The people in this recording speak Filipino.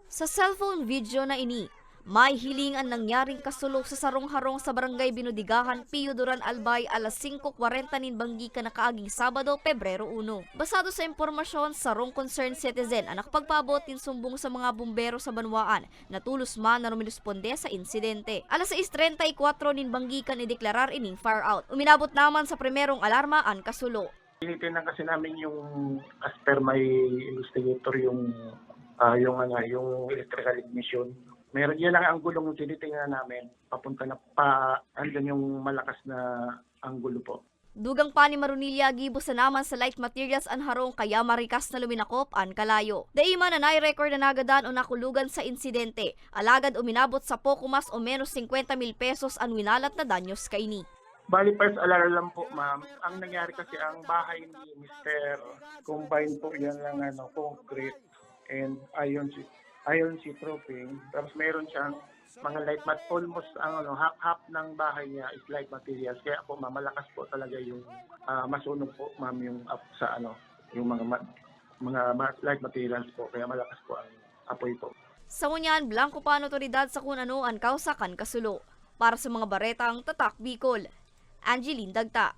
Sa cellphone video na ini, may hiling ang nangyaring kasulok sa sarong-harong sa barangay Binudigahan, Pio Duran, Albay, alas 5:40 nin banggi ka na kaaging Sabado, Pebrero 1. Basado sa impormasyon, sarong concerned citizen ang nakapagpaabot tin sumbong sa mga bumbero sa Banwaan na tulos man na rumiresponde sa insidente. Alas 6:34 nin banggi kan ideklarar ining fire out. Uminabot naman sa primerong alarma ang kasulo. Tinitingnan kasi namin yung as per my investigator yung electrical ignition. Meron yan ang anggulong tinitingnan namin. Papunta na andyan yung malakas na anggulo po. Dugang pa ni Marunilla gibos sa naman sa light materials an harong kaya marikas na luminakop an kalayo. Daima na nai-record na nagadan o nakulugan sa insidente. Alagad uminabot sa poko mas o menos 50,000 pesos ang winalat na danyos kaini. Bali first alarm po ma'am. Ang nangyari kasi ang bahay ni Mr. Combine po yan lang concrete and iron sheet roofing. Tapos meron siyang mga light mat almost half ng bahay niya is light materials. Kaya po ma'am, malakas po talaga yung masunog po ma'am yung sa yung mga light materials po. Kaya malakas po ang apoy po. Sa ngunyan, blanco pa ang otoridad sa kung ano ang kausa kan kasulo. Para sa mga baretang Tatak Bicol, Angeline Dagta.